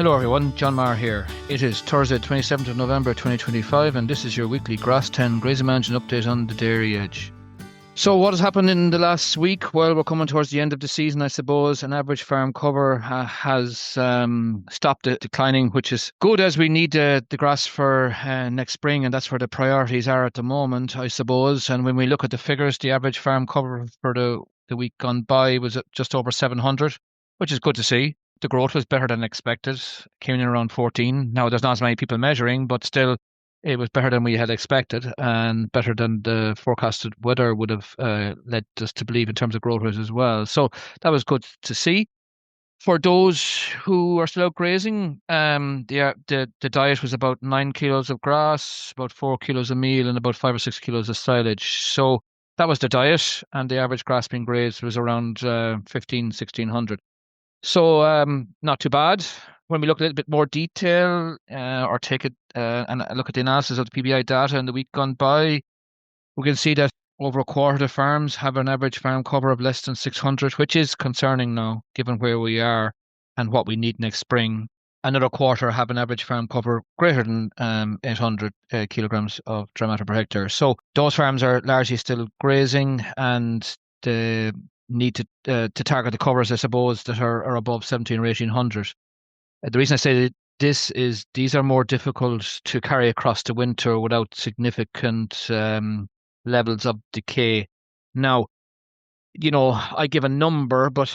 Hello everyone, John Maher here. It is Thursday, 27th of November 2025, and this is your weekly Grass10 grazing management update on the dairy edge. So what has happened in the last week? Well, we're coming towards the end of the season, I suppose. An average farm cover has stopped declining, which is good as we need the grass for next spring, and that's where the priorities are at the moment, I suppose. And when we look at the figures, the average farm cover for the week gone by was at just over 700, which is good to see. The growth was better than expected, came in around 14. Now, there's not as many people measuring, but still, it was better than we had expected and better than the forecasted weather would have led us to believe in terms of growth rate as well. So that was good to see. For those who are still out grazing, the diet was about 9 kilos of grass, about 4 kilos of meal, and about 5 or 6 kilos of silage. So that was the diet, and the average grass being grazed was around 1600. So not too bad. When we look a little bit more detail or take it and look at the analysis of the PBI data in the week gone by, we can see that over a quarter of the farms have an average farm cover of less than 600, which is concerning now, given where we are and what we need next spring. Another quarter have an average farm cover greater than 800 kilograms of dry matter per hectare. So those farms are largely still grazing, and the need to target the covers, I suppose, that are above 17 or 1800. The reason I say that this is these are more difficult to carry across the winter without significant levels of decay. Now, I give a number, but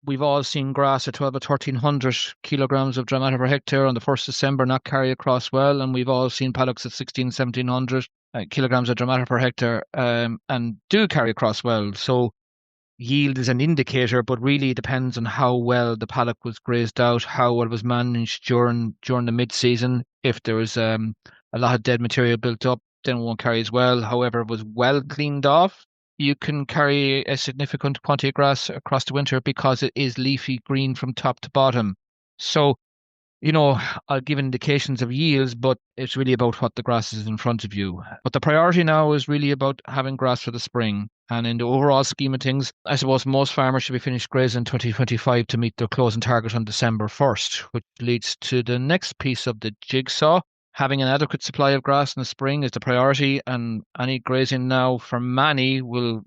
we've all seen grass at 12 or 1300 kilograms of dry matter per hectare on the 1st of December not carry across well, and we've all seen paddocks at 1700 kilograms of dry matter per hectare and do carry across well. So yield is an indicator, but really depends on how well the paddock was grazed out, how well it was managed during the mid-season. If there was a lot of dead material built up, then it won't carry as well. However, if it was well cleaned off, you can carry a significant quantity of grass across the winter because it is leafy green from top to bottom. So, I'll give indications of yields, but it's really about what the grass is in front of you. But the priority now is really about having grass for the spring. And in the overall scheme of things, I suppose most farmers should be finished grazing in 2025 to meet their closing target on December 1st, which leads to the next piece of the jigsaw. Having an adequate supply of grass in the spring is the priority, and any grazing now for many will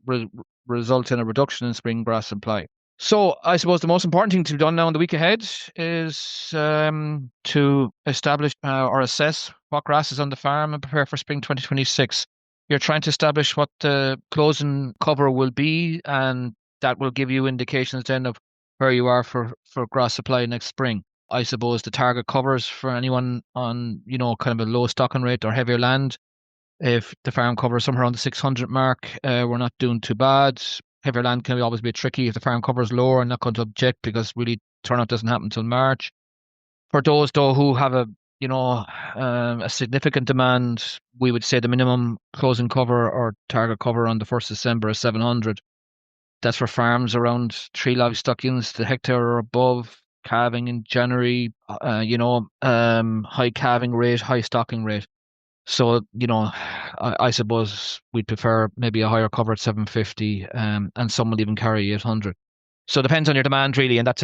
result in a reduction in spring grass supply. So I suppose the most important thing to be done now in the week ahead is to establish or assess what grass is on the farm and prepare for spring 2026. You're trying to establish what the closing cover will be, and that will give you indications then of where you are for grass supply next spring. I suppose the target covers for anyone on, kind of a low stocking rate or heavier land. If the farm cover is somewhere around the 600 mark, we're not doing too bad. Heavier land can always be tricky. If the farm cover is lower, I'm not going to object because really turnout doesn't happen until March. For those though who have a significant demand, we would say the minimum closing cover or target cover on the 1st of December is 700. That's for farms around 3 livestock units to hectare or above, calving in January, high calving rate, high stocking rate. So, I suppose we'd prefer maybe a higher cover at 750, and some will even carry 800. So it depends on your demand really, and that's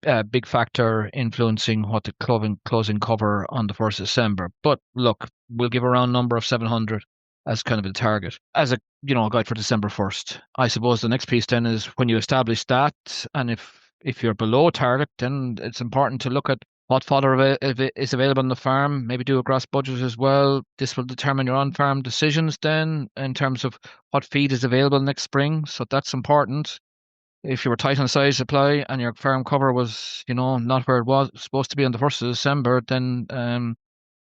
a big factor influencing what the closing cover on the 1st of December. But look, we'll give a round number of 700 as kind of a target, as a guide for December 1st. I suppose the next piece then is when you establish that, and if you're below target, then it's important to look at what fodder is available on the farm, maybe do a grass budget as well. This will determine your on-farm decisions then in terms of what feed is available next spring. So that's important. If you were tight on size supply and your farm cover was, not where it was supposed to be on the 1st of December, then,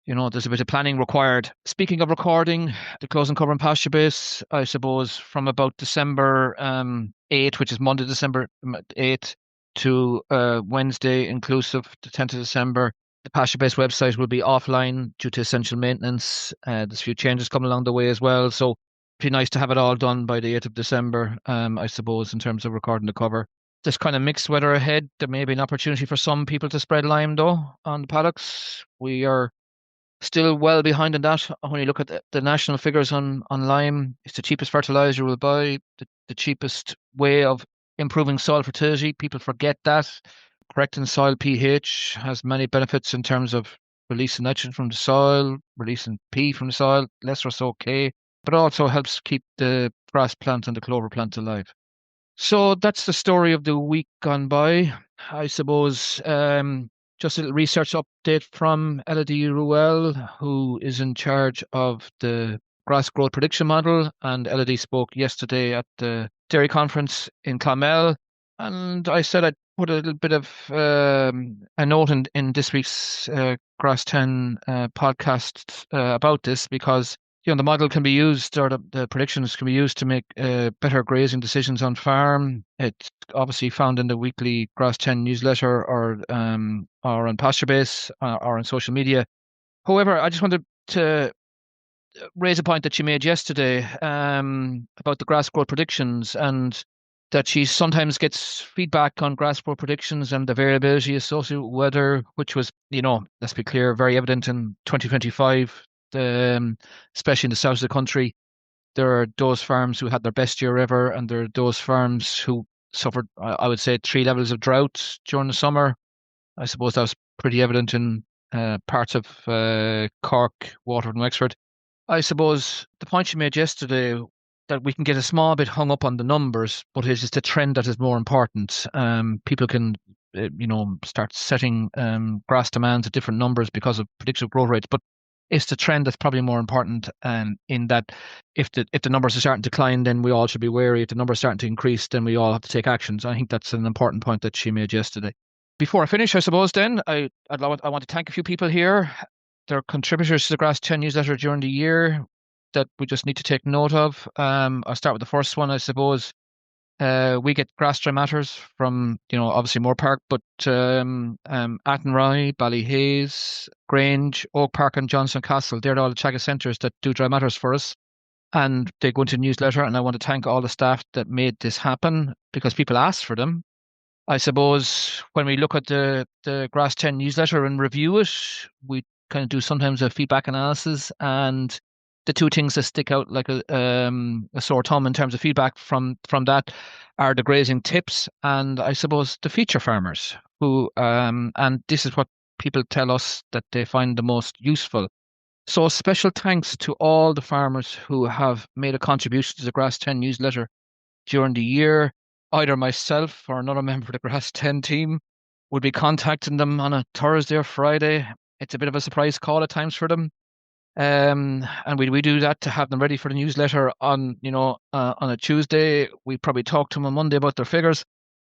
there's a bit of planning required. Speaking of recording, the closing cover and pasture base, I suppose from about December 8th, which is Monday, December 8th, to Wednesday, inclusive, the 10th of December, the pasture base website will be offline due to essential maintenance. There's a few changes coming along the way as well. So it'd be nice to have it all done by the 8th of December, I suppose, in terms of recording the cover. There's kind of mixed weather ahead. There may be an opportunity for some people to spread lime, though, on the paddocks. We are still well behind in that. When you look at the national figures on lime, it's the cheapest fertilizer we'll buy, the cheapest way of improving soil fertility. People forget that. correcting soil pH, has many benefits in terms of releasing nitrogen from the soil, releasing P from the soil, less or so K, but also helps keep the grass plant and the clover plant alive. So that's the story of the week gone by. I suppose just a little research update from Elodie Ruel, who is in charge of the grass growth prediction model. And Elodie spoke yesterday at the dairy conference in Clonmel. And I said I'd put a little bit of a note in this week's Grass10 podcast about this, because the model can be used, or the predictions can be used to make better grazing decisions on farm. It's obviously found in the weekly Grass10 newsletter, or on Pasture Base, or on social media. However, I just wanted to raise a point that she made yesterday about the grass growth predictions, and that she sometimes gets feedback on grass growth predictions and the variability associated with weather, which was, let's be clear, very evident in 2025. Especially in the south of the country, there are those farms who had their best year ever, and there are those farms who suffered, I would say, 3 levels of drought during the summer. I suppose that was pretty evident in parts of Cork, Waterford and Wexford. I suppose the point she made yesterday, that we can get a small bit hung up on the numbers, but it is the trend that is more important. People can, start setting grass demands at different numbers because of predicted growth rates, but it's the trend that's probably more important. In that, if the numbers are starting to decline, then we all should be wary. If the numbers are starting to increase, then we all have to take actions. I think that's an important point that she made yesterday. Before I finish, I suppose then I want to thank a few people here. They're contributors to the Grass10 newsletter during the year that we just need to take note of. I'll start with the first one, I suppose. We get grass dry matters from, obviously Moore Park, but Athenry, Ballyhaise, Grange, Oak Park and Johnson Castle, they're all the Teagasc centres that do dry matters for us. And they go into the newsletter, and I want to thank all the staff that made this happen, because people asked for them. I suppose when we look at the Grass10 newsletter and review it, we kind of do sometimes a feedback analysis, and the two things that stick out like a sore thumb in terms of feedback from that are the grazing tips, and I suppose the feature farmers who and this is what people tell us that they find the most useful. So special thanks to all the farmers who have made a contribution to the Grass10 newsletter during the year. Either myself or another member of the Grass10 team would be contacting them on a Thursday or Friday. It's a bit of a surprise call at times for them. And we do that to have them ready for the newsletter on a Tuesday. We probably talk to them on Monday about their figures,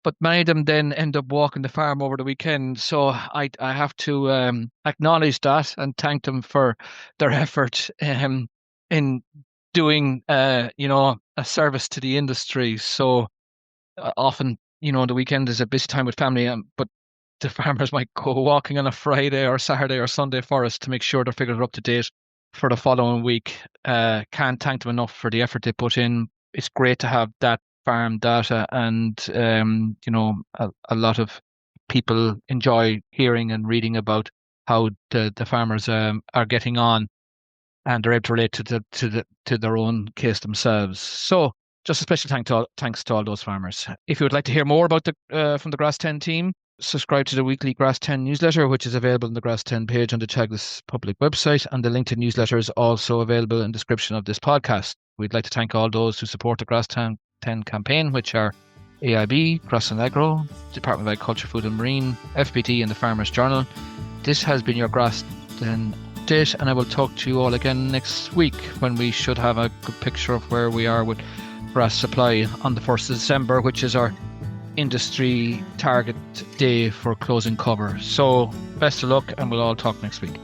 but many of them then end up walking the farm over the weekend. So I have to acknowledge that and thank them for their effort in doing a service to the industry. So often the weekend is a busy time with family, but the farmers might go walking on a Friday or Saturday or Sunday for us to make sure their figures are up to date for the following week. Can't thank them enough for the effort they put in. It's great to have that farm data, and a lot of people enjoy hearing and reading about how the farmers are getting on, and they're able to relate to their own case themselves. So just a special thanks to all those farmers. If you would like to hear more about from the Grass10 team, subscribe to the weekly Grass10 newsletter, which is available on the Grass10 page on the Teagasc public website, and the link to newsletter is also available in the description of this podcast. We'd like to thank all those who support the Grass10 campaign, which are AIB, Grass and Agro, Department of Agriculture, Food and Marine, FPT and the Farmers Journal. This has been your Grass10 update, and I will talk to you all again next week, when we should have a good picture of where we are with grass supply on the 1st of December, which is our industry target day for closing cover. So best of luck, and we'll all talk next week.